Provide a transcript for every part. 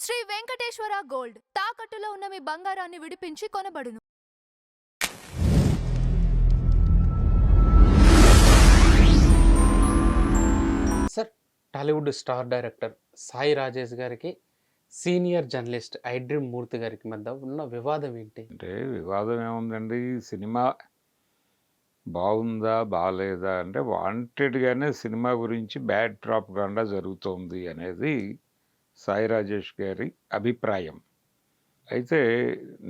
Shri Venkateswara gold తాకట్టులో ఉన్న మీ బంగారాన్ని విడిపించి కొనబడును. Sir, Tollywood star director Sai Rajesh గారికి సీనియర్ జర్నలిస్ట్ ఐడ్రీమ్ మూర్తి గారికి మధ్య ఉన్న వివాదం ఏంటి? అంటే వివాదం ఏముందండి, సినిమా బాగుందా బాగాలేదా అంటే వాంటెడ్గానే సినిమా గురించి బ్యాడ్ ప్రాపగాండా జరుగుతోంది అనేది సాయి రాజేష్ గారి అభిప్రాయం. అయితే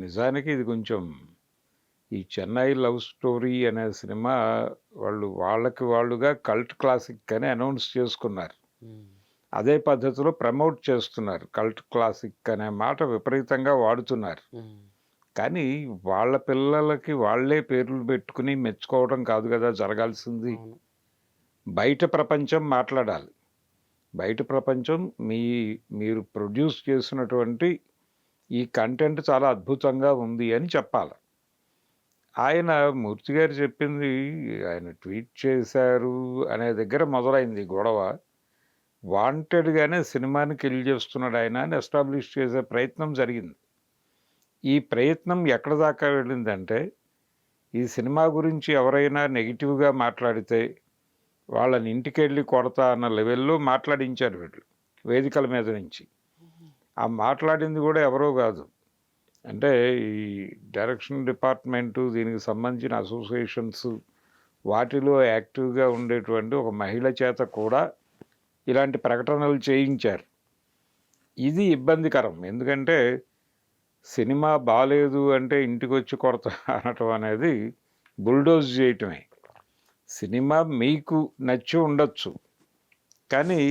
నిజానికి ఇది కొంచెం ఈ చెన్నై లవ్ స్టోరీ అనే సినిమా వాళ్ళుగా కల్ట్ క్లాసిక్ అని అనౌన్స్ చేసుకున్నారు. అదే పద్ధతిలో ప్రమోట్ చేస్తున్నారు. కల్ట్ క్లాసిక్ అనే మాట విపరీతంగా వాడుతున్నారు. కానీ వాళ్ళ పిల్లలకి వాళ్ళే పేర్లు పెట్టుకుని మెచ్చుకోవడం కాదు కదా జరగాల్సింది. బయట ప్రపంచం మాట్లాడాలి. బయట ప్రపంచం మీరు ప్రొడ్యూస్ చేసినటువంటి ఈ కంటెంట్ చాలా అద్భుతంగా ఉంది అని చెప్పాలి. ఆయన మూర్తి గారు చెప్పింది, ఆయన ట్వీట్ చేశారు అనే దగ్గర మొదలైంది గొడవ. వాంటెడ్గానే సినిమాని కిల్ చేస్తున్నాడు ఆయన అని ఎస్టాబ్లిష్ చేసే ప్రయత్నం జరిగింది. ఈ ప్రయత్నం ఎక్కడ దాకా వెళ్ళిందంటే, ఈ సినిమా గురించి ఎవరైనా నెగిటివ్గా మాట్లాడితే వాళ్ళని ఇంటికి వెళ్ళి కొడతా అన్న లెవెల్లో మాట్లాడించారు వీళ్ళు వేదికల మీద నుంచి. ఆ మాట్లాడింది కూడా ఎవరో కాదు, అంటే ఈ డైరెక్షన్ డిపార్ట్మెంటు, దీనికి సంబంధించిన అసోసియేషన్స్, వాటిలో యాక్టివ్గా ఉండేటువంటి ఒక మహిళ చేత కూడా ఇలాంటి ప్రకటనలు చేయించారు. ఇది ఇబ్బందికరం. ఎందుకంటే సినిమా బాలేదు అంటే ఇంటికి వచ్చి కొరత అనటం అనేది బుల్డోజ్ చేయటమే. సినిమా మీకు నచ్చి ఉండొచ్చు, కానీ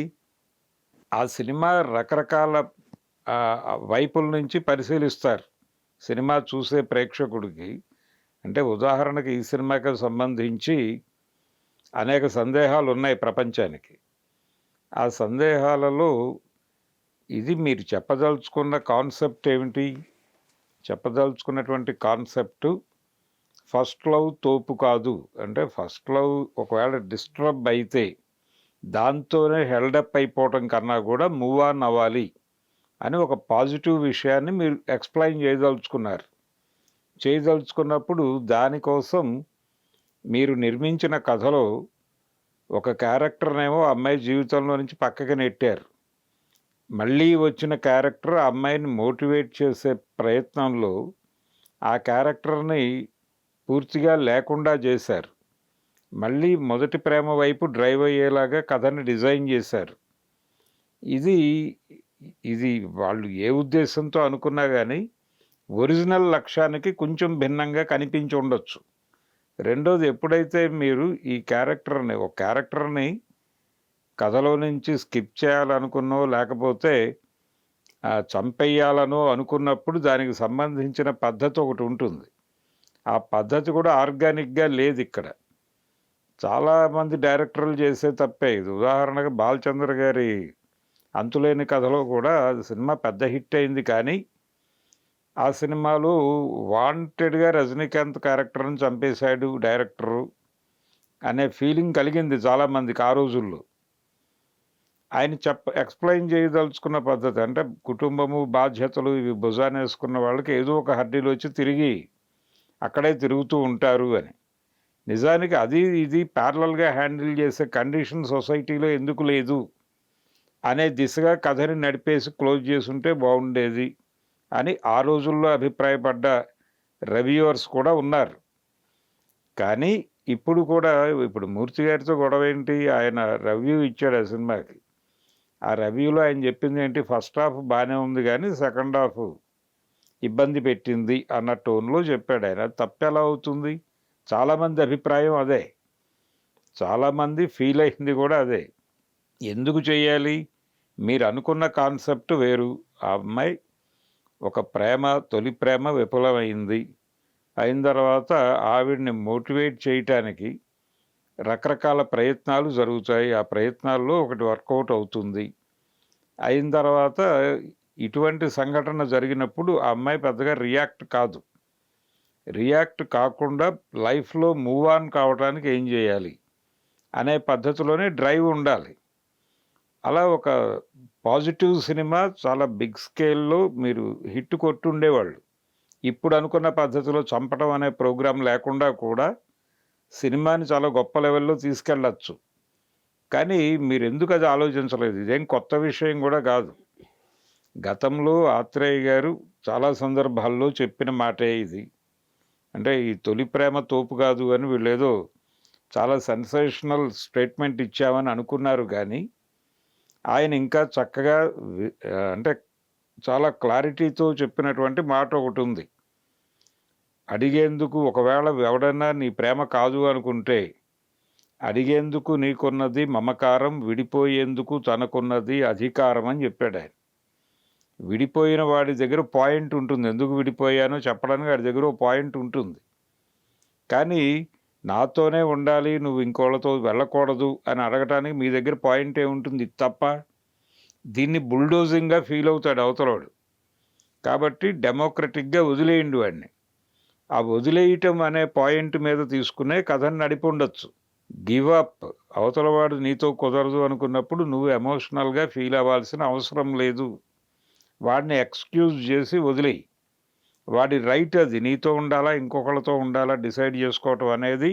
ఆ సినిమా రకరకాల వైపుల నుంచి పరిశీలిస్తారు సినిమా చూసే ప్రేక్షకుడికి. అంటే ఉదాహరణకి ఈ సినిమాకి సంబంధించి అనేక సందేహాలు ఉన్నాయి ప్రపంచానికి. ఆ సందేహాలలో ఇది మీరు చెప్పదలుచుకున్న కాన్సెప్ట్ ఏమిటి? చెప్పదలుచుకున్నటువంటి కాన్సెప్టు ఫస్ట్ లవ్ తోపు కాదు. అంటే ఫస్ట్ లవ్ ఒకవేళ డిస్టర్బ్ అయితే దాంతోనే హెల్డప్ అయిపోవటం కన్నా కూడా మూవ్ ఆన్ అవ్వాలి అని ఒక పాజిటివ్ విషయాన్ని మీరు ఎక్స్ప్లెయిన్ చేయదలుచుకున్నప్పుడు దానికోసం మీరు నిర్మించిన కథలో ఒక క్యారెక్టర్నేమో అమ్మాయి జీవితంలో నుంచి పక్కకి నెట్టారు. మళ్ళీ వచ్చిన క్యారెక్టర్ అమ్మాయిని మోటివేట్ చేసే ప్రయత్నంలో ఆ క్యారెక్టర్ని పూర్తిగా లేకుండా చేశారు. మళ్ళీ మొదటి ప్రేమ వైపు డ్రైవ్ అయ్యేలాగా కథని డిజైన్ చేశారు. ఇది వాళ్ళు ఏ ఉద్దేశంతో అనుకున్నా కానీ ఒరిజినల్ లక్ష్యానికి కొంచెం భిన్నంగా కనిపించి ఉండొచ్చు. రెండోది, ఎప్పుడైతే మీరు ఈ క్యారెక్టర్ని కథలో నుంచి స్కిప్ చేయాలనుకున్నో లేకపోతే చంపేయాలనో అనుకున్నప్పుడు దానికి సంబంధించిన పద్ధతి ఒకటి ఉంటుంది. ఆ పద్ధతి కూడా ఆర్గానిక్గా లేదు ఇక్కడ. చాలామంది డైరెక్టర్లు చేసే తప్పే ఇది. ఉదాహరణకు బాలచంద్ర గారి అంతులేని కథలో కూడా సినిమా పెద్ద హిట్ అయింది, కానీ ఆ సినిమాలో వాంటెడ్గా రజనీకాంత్ క్యారెక్టర్ని చంపేశాడు డైరెక్టరు అనే ఫీలింగ్ కలిగింది చాలామందికి ఆ రోజుల్లో. ఆయన ఎక్స్ప్లెయిన్ చేయదలుచుకున్న పద్ధతి అంటే కుటుంబము, బాధ్యతలు ఇవి భుజాన్ని వేసుకున్న వాళ్ళకి ఏదో ఒక హర్డీలు వచ్చి తిరిగి అక్కడే తిరుగుతూ ఉంటారు అని. నిజానికి ఇది ప్యారలల్గా హ్యాండిల్ చేసే కండిషన్ సొసైటీలో ఎందుకు లేదు అనే దిశగా కథని నడిపేసి క్లోజ్ చేసుంటే బాగుండేది అని ఆ రోజుల్లో అభిప్రాయపడ్డ రివ్యూవర్స్ కూడా ఉన్నారు. కానీ ఇప్పుడు మూర్తి గారితో గొడవ ఏంటి? ఆయన రివ్యూ ఇచ్చాడు ఆ సినిమాకి. ఆ రివ్యూలో ఆయన చెప్పింది ఏంటి? ఫస్ట్ హాఫ్ బాగానే ఉంది కానీ సెకండ్ హాఫ్ ఇబ్బంది పెట్టింది అన్న టోన్లో చెప్పాడు ఆయన. తప్పెలా అవుతుంది? చాలామంది అభిప్రాయం అదే, చాలామంది ఫీల్ అయింది కూడా అదే. ఎందుకు చేయాలి? మీరు అనుకున్న కాన్సెప్ట్ వేరు. ఆ అమ్మాయి ఒక తొలి ప్రేమ విఫలమైంది. అయిన తర్వాత ఆవిడ్ని మోటివేట్ చేయటానికి రకరకాల ప్రయత్నాలు జరుగుతాయి. ఆ ప్రయత్నాల్లో ఒకటి వర్కౌట్ అవుతుంది. అయిన తర్వాత ఇటువంటి సంఘటన జరిగినప్పుడు ఆ అమ్మాయి పెద్దగా రియాక్ట్ కాకుండా లైఫ్లో మూవ్ ఆన్ కావడానికి ఏం చేయాలి అనే పద్ధతిలోనే డ్రైవ్ ఉండాలి. అలా ఒక పాజిటివ్ సినిమా చాలా బిగ్ స్కేల్‌లో మీరు హిట్ కొట్టుండేవాళ్ళు. ఇప్పుడు అనుకున్న పద్ధతిలో చంపడం అనే ప్రోగ్రామ్ లేకుండా కూడా సినిమాని చాలా గొప్ప లెవెల్‌లో తీసుకెళ్ళొచ్చు. కానీ మీరెందుకు అది ఆలోచించలేదు? ఇదేం కొత్త విషయం గూడా గాదు. గతంలో ఆత్రేయ గారు చాలా సందర్భాల్లో చెప్పిన మాటే ఇది. అంటే ఈ తొలి ప్రేమ తోపు గాదు అని వీళ్ళేదో చాలా సెన్సేషనల్ స్టేట్మెంట్ ఇచ్చామని అనుకున్నారు గానీ, ఆయన ఇంకా చక్కగా అంటే చాలా క్లారిటీతో చెప్పినటువంటి మాట ఒకటుంది. అడిగేందుకు ఒకవేళ ఎవడన్నా నీ ప్రేమ కాదు అనుకుంటే, అడిగేందుకు నీకున్నది మమకారం, విడిపోయేందుకు తనకున్నది అధికారం అని చెప్పాడాయన. విడిపోయిన వాడి దగ్గర పాయింట్ ఉంటుంది. ఎందుకు విడిపోయానో చెప్పడానికి వాడి దగ్గర ఓ పాయింట్ ఉంటుంది. కానీ నాతోనే ఉండాలి, నువ్వు ఇంకోళ్ళతో వెళ్ళకూడదు అని అడగటానికి మీ దగ్గర పాయింట్ ఏముంటుంది? ఇది తప్ప? దీన్ని బుల్డోజింగ్‌గా ఫీల్ అవుతాడు అవతలోడు. కాబట్టి డెమోక్రటిక్‌గా వదిలేయండి వాడిని. ఆ వదిలేయటం అనే పాయింట్ మీద తీసుకునే కథను నడిపుండొచ్చు. Give up. అవతలవాడు నీతో కుదరదు అనుకున్నప్పుడు నువ్వు ఎమోషనల్‌గా ఫీల్ అవ్వాల్సిన అవసరం లేదు. వాడిని ఎక్స్‌క్యూజ్ చేసి వదిలేయి. వాడి రైట్ అది. నీతో ఉండాలా, ఇంకొకళ్ళతో ఉండాలా డిసైడ్ చేసుకోవటం అనేది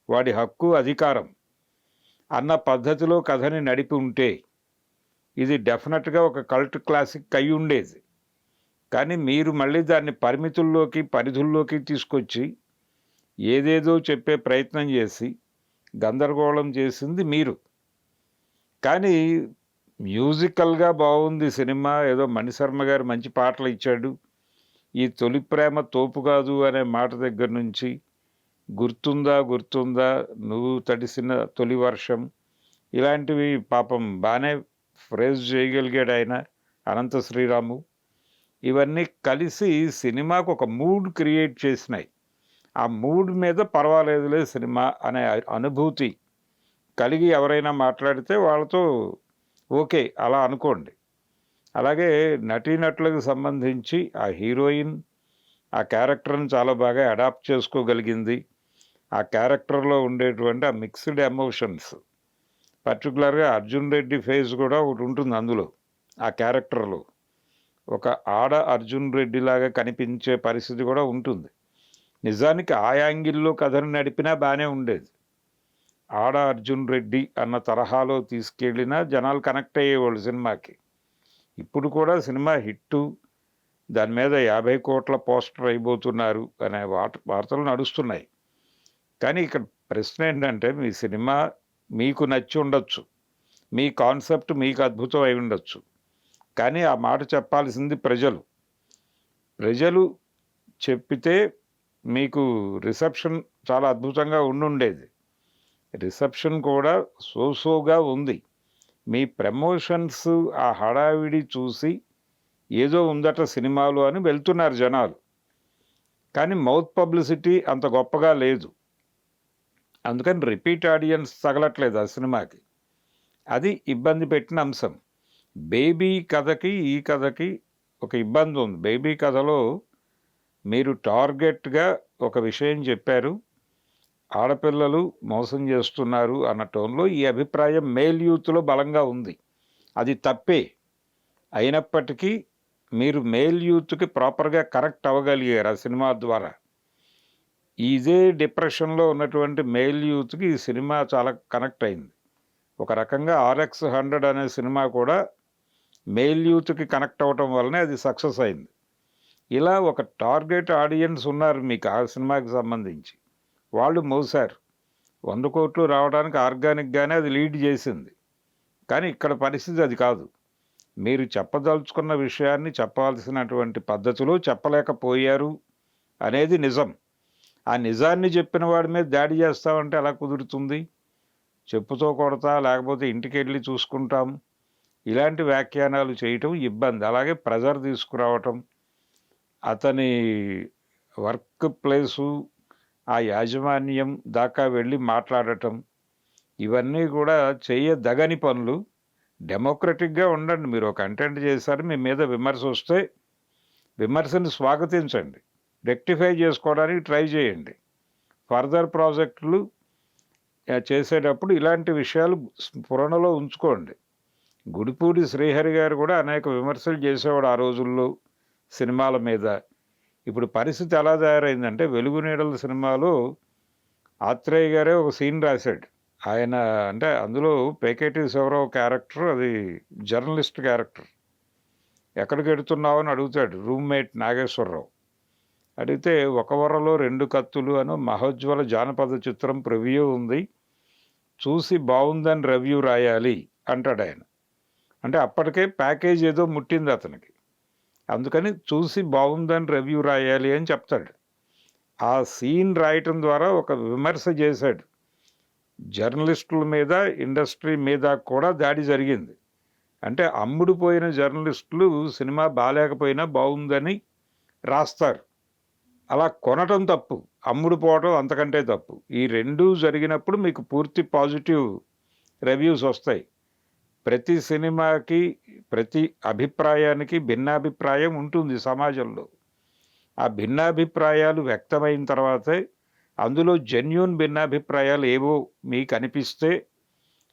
వాడి హక్కు, అధికారం అన్న పద్ధతిలో కథని నడిపి ఉంటే ఇది డెఫినెట్‌గా ఒక కల్ట్ క్లాసిక్ అయి ఉండేది. కానీ మీరు మళ్ళీ దాన్ని పరిమితుల్లోకి, పరిధుల్లోకి తీసుకొచ్చి ఏదేదో చెప్పే ప్రయత్నం చేసి గందరగోళం చేసింది మీరు. కానీ మ్యూజికల్‌గా బాగుంది సినిమా. ఏదో మణిశర్మ గారు మంచి పాటలు ఇచ్చాడు. ఈ తొలి ప్రేమ తోపు కాదు అనే మాట దగ్గర నుంచి గుర్తుందా గుర్తుందా నువ్వు తడిసిన తొలి వర్షం ఇలాంటివి పాపం బాగానే ఫ్రేజ్ చేయగలిగాడు ఆయన, అనంత శ్రీరాము. ఇవన్నీ కలిసి సినిమాకు ఒక మూడ్ క్రియేట్ చేసినాయి. ఆ మూడ్ మీద పర్వాలేదులే సినిమా అనే అనుభూతి కలిగి ఎవరైనా మాట్లాడితే వాళ్ళతో ఓకే అలా అనుకోండి. అలాగే నటీనటులకు సంబంధించి ఆ హీరోయిన్ ఆ క్యారెక్టర్ని చాలా బాగా అడాప్ట్ చేసుకోగలిగింది. ఆ క్యారెక్టర్లో ఉండేటువంటి ఆ మిక్స్డ్ ఎమోషన్స్, పర్టికులర్గా అర్జున్ రెడ్డి ఫేజ్ కూడా ఒకటి ఉంటుంది అందులో. ఆ క్యారెక్టర్లో ఒక ఆడ అర్జున్ రెడ్డి లాగా కనిపించే పరిస్థితి కూడా ఉంటుంది. నిజానికి ఆ యాంగిల్లో కథను నడిపినా బాగానే ఉండేది. ఆడ అర్జున్ రెడ్డి అన్న తరహాలో తీసుకెళ్ళినా జనాలు కనెక్ట్ అయ్యేవాళ్ళు సినిమాకి. ఇప్పుడు కూడా సినిమా హిట్టు, దాని మీద 50 కోట్ల పోస్టర్ అయిపోతున్నారు అనే వార్తలు నడుస్తున్నాయి. కానీ ఇక్కడ ప్రశ్న ఏంటంటే, మీ సినిమా మీకు నచ్చి ఉండొచ్చు, మీ కాన్సెప్ట్ మీకు అద్భుతం అయి ఉండొచ్చు. కానీ ఆ మాట చెప్పాల్సింది ప్రజలు. ప్రజలు చెప్పితే మీకు రిసెప్షన్ చాలా అద్భుతంగా ఉండుండేది. రిసెప్షన్ కూడా సోగా ఉంది. మీ ప్రమోషన్స్ ఆ హడావిడి చూసి ఏదో ఉందట సినిమాలో అని వెళ్తున్నారు జనాలు. కానీ మౌత్ పబ్లిసిటీ అంత గొప్పగా లేదు. అందుకని రిపీట్ ఆడియన్స్ తగలట్లేదు ఆ సినిమాకి. అది ఇబ్బంది పెట్టిన అంశం. బేబీ కథకి ఈ కథకి ఒక ఇబ్బంది ఉంది. బేబీ కథలో మీరు టార్గెట్గా ఒక విషయం చెప్పారు, ఆడపిల్లలు మోసం చేస్తున్నారు అన్న టోన్లో ఈ అభిప్రాయం మేల్ యూత్లో బలంగా ఉంది. అది తప్పే. అయినప్పటికీ మీరు మేల్ యూత్కి ప్రాపర్గా కనెక్ట్ అవ్వగలిగారు ఆ సినిమా ద్వారా. ఇదే డిప్రెషన్లో ఉన్నటువంటి మేల్ యూత్కి ఈ సినిమా చాలా కనెక్ట్ అయింది. ఒక రకంగా RX 100 అనే సినిమా కూడా మేల్ యూత్కి కనెక్ట్ అవ్వటం వల్లనే అది సక్సెస్ అయింది. ఇలా ఒక టార్గెట్ ఆడియన్స్ ఉన్నారు మీకు ఆ సినిమాకి సంబంధించి. వాళ్ళు మోసారు. 100 కోట్లు రావడానికి ఆర్గానిక్గానే అది లీడ్ చేసింది. కానీ ఇక్కడ పరిస్థితి అది కాదు. మీరు చెప్పదలుచుకున్న విషయాన్ని చెప్పాల్సినటువంటి పద్ధతిలో చెప్పలేకపోయారు అనేది నిజం. ఆ నిజాన్ని చెప్పిన వాడి మీద దాడి చేస్తామంటే ఎలా కుదురుతుంది? చెప్పుతో కొడతా, లేకపోతే ఇంటికి వెళ్ళి చూసుకుంటాం, ఇలాంటి వ్యాఖ్యానాలు చేయటం ఇబ్బంది. అలాగే ప్రెజర్ తీసుకురావటం, అతని వర్క్ ప్లేసు ఆ యాజమాన్యం దాకా వెళ్ళి మాట్లాడటం, ఇవన్నీ కూడా చేయదగని పనులు. డెమోక్రటిక్గా ఉండండి. మీరు ఒక కంటెంట్ చేశారు, మీ మీద విమర్శ వస్తే విమర్శను స్వాగతించండి, రెక్టిఫై చేసుకోవడానికి ట్రై చేయండి. ఫర్దర్ ప్రాజెక్టులు చేసేటప్పుడు ఇలాంటి విషయాలు స్ఫురణలో ఉంచుకోండి. గుడిపూడి శ్రీహరి గారు కూడా అనేక విమర్శలు చేసేవాడు ఆ రోజుల్లో సినిమాల మీద. ఇప్పుడు పరిస్థితి ఎలా తయారైందంటే, వెలుగు నీడల సినిమాలో ఆత్రేయ గారే ఒక సీన్ రాశాడు. ఆయన అంటే అందులో పేకేటి శివరావు క్యారెక్టర్, అది జర్నలిస్ట్ క్యారెక్టర్. ఎక్కడికి వెడుతున్నావు అని అడుగుతాడు రూమ్మేట్ నాగేశ్వరరావు. అడిగితే ఒక వరలో 2 కత్తులు అని మహోజ్వల జానపద చిత్రం ప్రివ్యూ ఉంది, చూసి బాగుందని రివ్యూ రాయాలి అంటాడు ఆయన. అంటే అప్పటికే ప్యాకేజ్ ఏదో ముట్టింది అతనికి, అందుకని చూసి బాగుందని రివ్యూ రాయాలి అని చెప్తాడు. ఆ సీన్ రాయటం ద్వారా ఒక విమర్శ చేశాడు. జర్నలిస్టుల మీద, ఇండస్ట్రీ మీద కూడా దాడి జరిగింది. అంటే అమ్ముడుపోయిన జర్నలిస్టులు సినిమా బాలేకపోయినా బాగుందని రాస్తారు. అలా కొనటం తప్పు, అమ్ముడుపోవటం అంతకంటే తప్పు. ఈ రెండూ జరిగినప్పుడు మీకు పూర్తి పాజిటివ్ రివ్యూస్ వస్తాయి. ప్రతి సినిమాకి, ప్రతి అభిప్రాయానికి భిన్నాభిప్రాయం ఉంటుంది సమాజంలో. ఆ భిన్నాభిప్రాయాలు వ్యక్తమైన తర్వాతే, అందులో జెన్యూన్ భిన్నాభిప్రాయాలు ఏవో మీకు అనిపిస్తే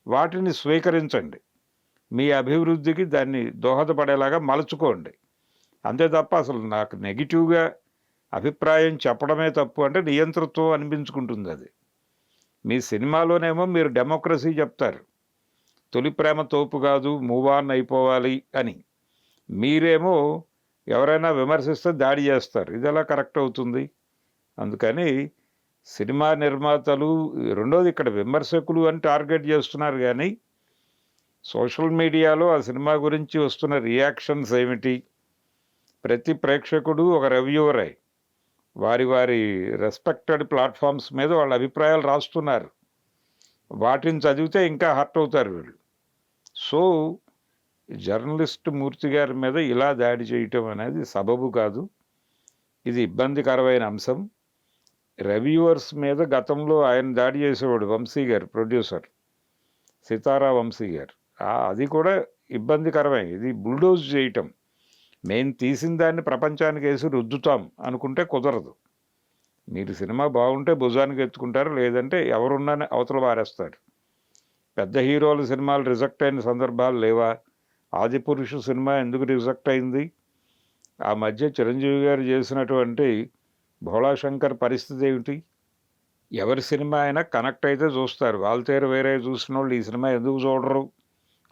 వాటిని స్వీకరించండి. మీ అభివృద్ధికి దాన్ని దోహదపడేలాగా మలుచుకోండి. అంతే తప్ప అసలు నాకు నెగిటివ్గా అభిప్రాయం చెప్పడమే తప్పు అంటే నియంతృత్వం అనిపించుకుంటుంది అది. మీ సినిమాలోనేమో మీరు డెమోక్రసీ చెప్తారు, తొలి ప్రేమ తోపు కాదు, మూవ్ ఆన్ అయిపోవాలి అని. మీరేమో ఎవరైనా విమర్శిస్తే దాడి చేస్తారు. ఇది ఎలా కరెక్ట్ అవుతుంది? అందుకని సినిమా నిర్మాతలు, రెండోది ఇక్కడ విమర్శకులు అని టార్గెట్ చేస్తున్నారు, కానీ సోషల్ మీడియాలో ఆ సినిమా గురించి వస్తున్న రియాక్షన్స్ ఏమిటి? ప్రతి ప్రేక్షకుడు ఒక రివ్యూవరే. వారి వారి రెస్పెక్టెడ్ ప్లాట్ఫామ్స్ మీద వాళ్ళ అభిప్రాయాలు రాస్తున్నారు. వాటిని చదివితే ఇంకా హర్ట్ అవుతారు వీళ్ళు. సో జర్నలిస్ట్ మూర్తి గారి మీద ఇలా దాడి చేయటం అనేది సబబు కాదు. ఇది ఇబ్బందికరమైన అంశం. రివ్యూవర్స్ మీద గతంలో ఆయన దాడి చేసేవాడు వంశీ గారు, ప్రొడ్యూసర్ సితారా వంశీ గారు. అది కూడా ఇబ్బందికరమే. ఇది బుల్డోజ్ చేయటం. మేము తీసిన దాన్ని ప్రపంచానికి వేసి రుద్దుతాం అనుకుంటే కుదరదు. మీరు సినిమా బాగుంటే భుజానికి ఎత్తుకుంటారు, లేదంటే ఎవరున్నా అవతల వారేస్తారు. పెద్ద హీరోల సినిమాలు రిజెక్ట్ అయిన సందర్భాలు లేవా? ఆదిపురుషు సినిమా ఎందుకు రిజెక్ట్ అయింది? ఆ మధ్య చిరంజీవి గారు చేసినటువంటి భోళాశంకర్ పరిస్థితి ఏమిటి? ఎవరి సినిమా అయినా కనెక్ట్ అయితే చూస్తారు. వాల్తేరు వేరే చూసిన వాళ్ళు ఈ సినిమా ఎందుకు చూడరు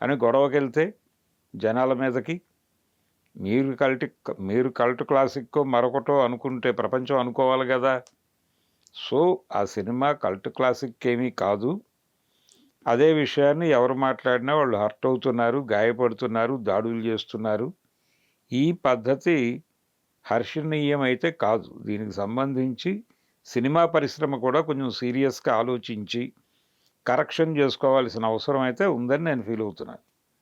అని గొడవకి వెళ్తే జనాల మీదకి, మీరు కల్ట్ క్లాసిక్కో మరొకటో అనుకుంటే ప్రపంచం అనుకోవాలి కదా. సో ఆ సినిమా కల్ట్ క్లాసిక్ ఏమీ కాదు. అదే విషయాన్ని ఎవరు మాట్లాడినా వాళ్ళు హర్ట్ అవుతున్నారు, గాయపడుతున్నారు, దాడులు చేస్తున్నారు. ఈ పద్ధతి హర్షణీయం అయితే కాదు. దీనికి సంబంధించి సినిమా పరిశ్రమ కూడా కొంచెం సీరియస్గా ఆలోచించి కరెక్షన్ చేసుకోవాల్సిన అవసరం అయితే ఉందని నేను ఫీల్ అవుతున్నాను.